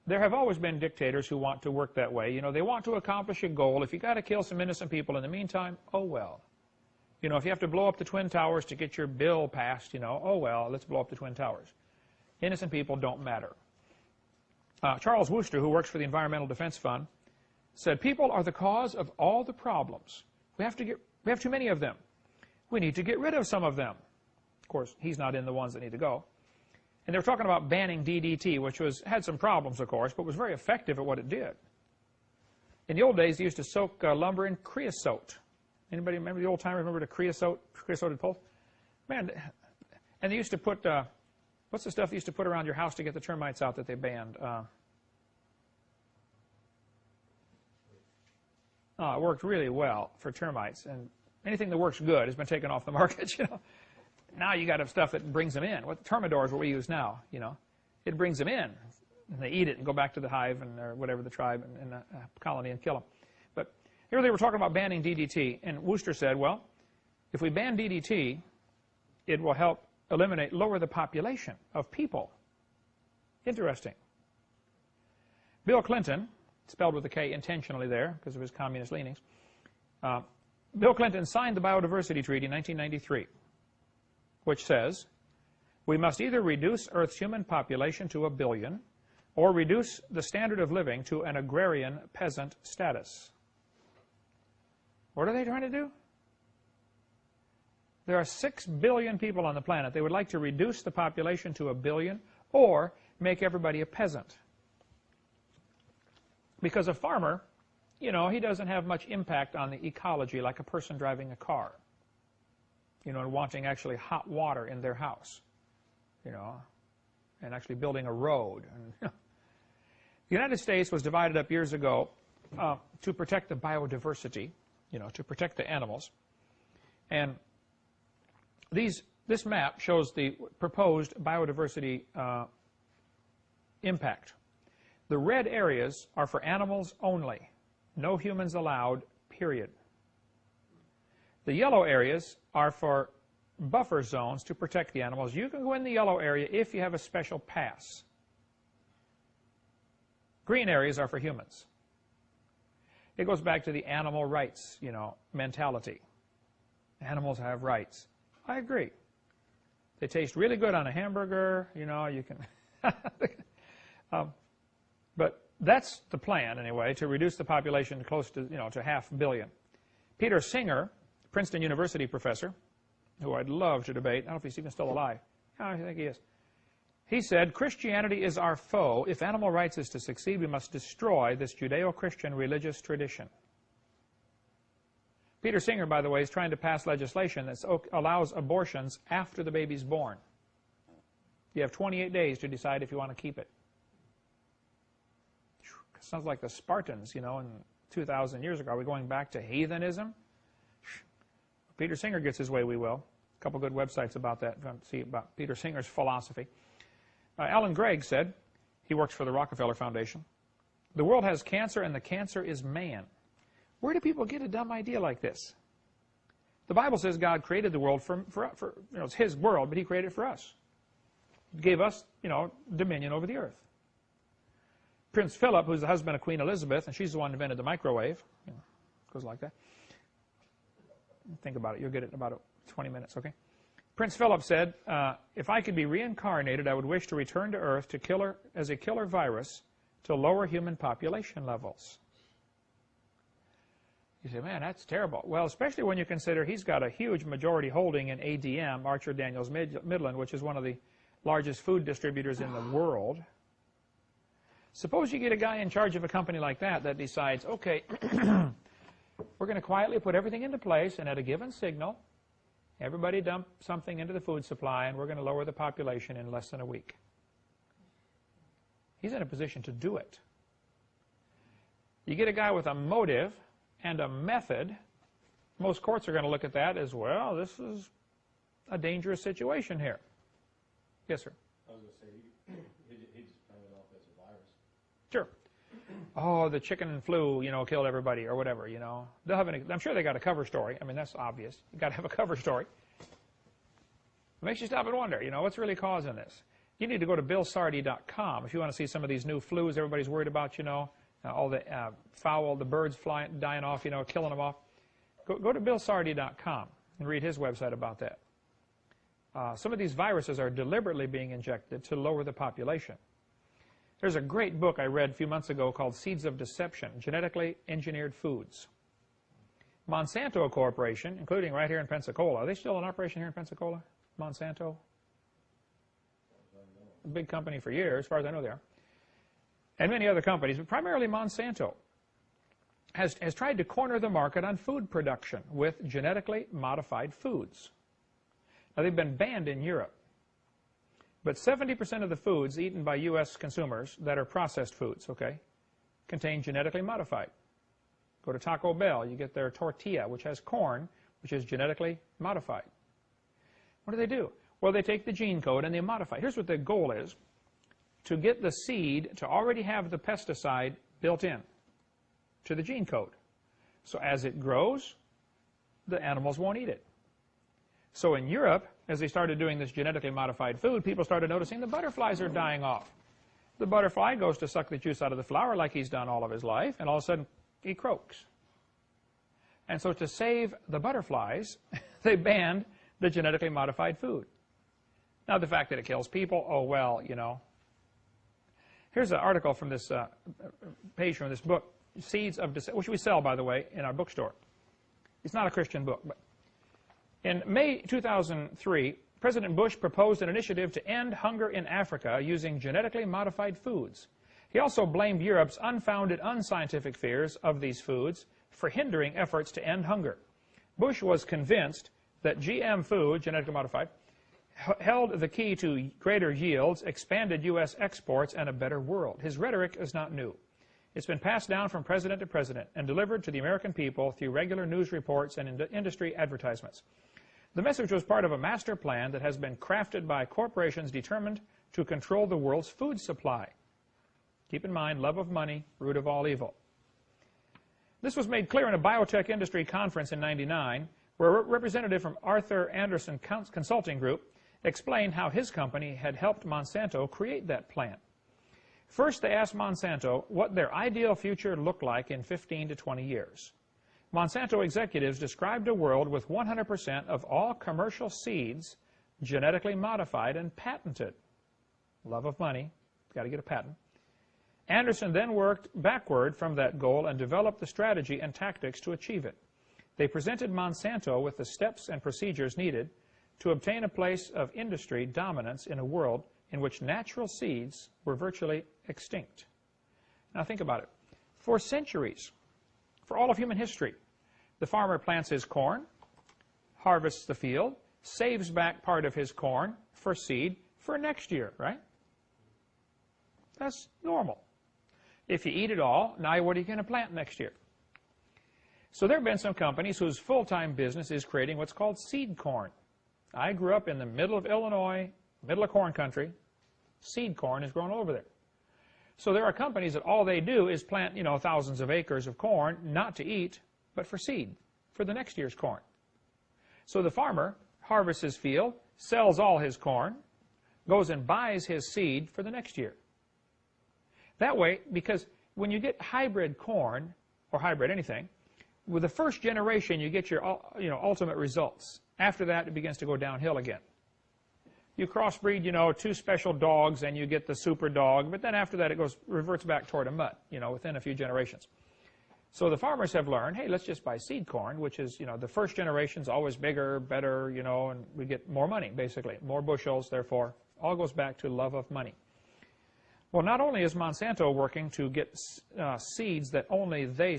there have always been dictators who want to work that way. You know, they want to accomplish a goal. If you got to kill some innocent people in the meantime, oh well. You know, if you have to blow up the Twin Towers to get your bill passed, you know, oh well, let's blow up the Twin Towers. Innocent people don't matter. Charles Wooster, who works for the Environmental Defense Fund, said, people are the cause of all the problems. We have too many of them. We need to get rid of some of them. Of course, he's not in the ones that need to go. And they were talking about banning DDT, which had some problems, of course, but was very effective at what it did. In the old days, they used to soak lumber in creosote. Anybody remember the old time? Remember the creosoted poles? Man, and they used to put, what's the stuff they used to put around your house to get the termites out that they banned? It worked really well for termites, and anything that works good has been taken off the market, you know. Now you got to have stuff that brings them in. What Termidor is what we use now, you know. It brings them in, and they eat it and go back to the hive or whatever the tribe and the colony and kill them. But here they were talking about banning DDT, and Wooster said, well, if we ban DDT, it will help lower the population of people. Interesting. Bill Clinton, spelled with a K intentionally there because of his communist leanings, Bill Clinton signed the Biodiversity Treaty in 1993, which says, we must either reduce Earth's human population to 1 billion or reduce the standard of living to an agrarian peasant status. What are they trying to do? There are 6 billion people on the planet. They would like to reduce the population to 1 billion or make everybody a peasant. Because a farmer, you know, he doesn't have much impact on the ecology like a person driving a car, you know, and wanting actually hot water in their house, you know, and actually building a road. And, the United States was divided up years ago to protect the biodiversity, you know, to protect the animals. And this map shows the proposed biodiversity impact. The red areas are for animals only. No humans allowed, period. The yellow areas are for buffer zones to protect the animals. You can go in the yellow area if you have a special pass. Green areas are for humans. It goes back to the animal rights, you know, mentality. Animals have rights. I agree. They taste really good on a hamburger, you know, you can... But that's the plan, anyway, to reduce the population close to, you know, to 500 million. Peter Singer, Princeton University professor, who I'd love to debate. I don't know if he's even still alive. I think he is. He said, Christianity is our foe. If animal rights is to succeed, we must destroy this Judeo-Christian religious tradition. Peter Singer, by the way, is trying to pass legislation that allows abortions after the baby's born. You have 28 days to decide if you want to keep it. Sounds like the Spartans, you know, 2,000 years ago. Are we going back to heathenism? Peter Singer gets his way, we will. A couple good websites about that, if you want to see about Peter Singer's philosophy. Alan Gregg said, he works for the Rockefeller Foundation, the world has cancer and the cancer is man. Where do people get a dumb idea like this? The Bible says God created the world for you know, it's His world, but He created it for us. He gave us, you know, dominion over the earth. Prince Philip, who's the husband of Queen Elizabeth, and she's the one who invented the microwave. You know, goes like that. Think about it. You'll get it in about 20 minutes, okay? Prince Philip said, if I could be reincarnated, I would wish to return to Earth as a killer virus to lower human population levels. You say, man, that's terrible. Well, especially when you consider he's got a huge majority holding in ADM, Archer Daniels Midland, which is one of the largest food distributors in the world. Suppose you get a guy in charge of a company like that decides, okay, we're going to quietly put everything into place, and at a given signal, everybody dump something into the food supply, and we're going to lower the population in less than a week. He's in a position to do it. You get a guy with a motive and a method, most courts are going to look at that as, well, this is a dangerous situation here. Yes, sir? I was going to say, he just found it off as a virus. Sure. Oh, the chicken flu, you know, killed everybody or whatever, you know. They'll have I'm sure they got a cover story. I mean, that's obvious. You've got to have a cover story. It makes you stop and wonder, you know, what's really causing this? You need to go to billsardi.com if you want to see some of these new flus everybody's worried about, all the the birds dying off, killing them off. Go to billsardi.com and read his website about that. Some of these viruses are deliberately being injected to lower the population. There's a great book I read a few months ago called Seeds of Deception, Genetically Engineered Foods. Monsanto Corporation, including right here in Pensacola. Are they still in operation here in Pensacola? Monsanto? A big company for years, as far as I know they are. And many other companies, but primarily Monsanto, has tried to corner the market on food production with genetically modified foods. Now, they've been banned in Europe. But 70% of the foods eaten by U.S. consumers that are processed foods, contain genetically modified. Go to Taco Bell, you get their tortilla, which has corn, which is genetically modified. What do? Well, they take the gene code and they modify it. Here's what the goal is: to get the seed to already have the pesticide built in to the gene code. So as it grows, the animals won't eat it. So in Europe, as they started doing this genetically modified food, people started noticing the butterflies are dying off. The butterfly goes to suck the juice out of the flower like he's done all of his life, and all of a sudden he croaks. And so to save the butterflies, they banned the genetically modified food. Now, the fact that it kills people, oh well, Here's an article from this page from this book, Seeds of Deception, which we sell, by the way, in our bookstore. It's not a Christian book. But in May 2003, President Bush proposed an initiative to end hunger in Africa using genetically modified foods. He also blamed Europe's unfounded, unscientific fears of these foods for hindering efforts to end hunger. Bush was convinced that GM food, genetically modified, held the key to greater yields, expanded U.S. exports, and a better world. His rhetoric is not new. It's been passed down from president to president and delivered to the American people through regular news reports and industry advertisements. The message was part of a master plan that has been crafted by corporations determined to control the world's food supply. Keep in mind, love of money, root of all evil. This was made clear in a biotech industry conference in '99, where a representative from Arthur Andersen Consulting Group explained how his company had helped Monsanto create that plan. First, they asked Monsanto what their ideal future looked like in 15 to 20 years. Monsanto executives described a world with 100% of all commercial seeds genetically modified and patented. Love of money, got to get a patent. Anderson then worked backward from that goal and developed the strategy and tactics to achieve it. They presented Monsanto with the steps and procedures needed to obtain a place of industry dominance in a world in which natural seeds were virtually extinct. Now think about it. For centuries, for all of human history, the farmer plants his corn, harvests the field, saves back part of his corn for seed for next year, right? That's normal. If you eat it all, now what are you going to plant next year? So there have been some companies whose full-time business is creating what's called seed corn. I grew up in the middle of Illinois, middle of corn country. Seed corn is grown all over there. So there are companies that all they do is plant, thousands of acres of corn, not to eat, but for seed, for the next year's corn. So the farmer harvests his field, sells all his corn, goes and buys his seed for the next year. That way, because when you get hybrid corn, or hybrid anything, with the first generation you get your ultimate results. After that, it begins to go downhill again. You crossbreed, two special dogs and you get the super dog, but then after that it reverts back toward a mutt, within a few generations. So the farmers have learned, hey, let's just buy seed corn, which is, the first generation's always bigger, better, and we get more money, basically. More bushels, therefore, all goes back to love of money. Well, not only is Monsanto working to get seeds that only they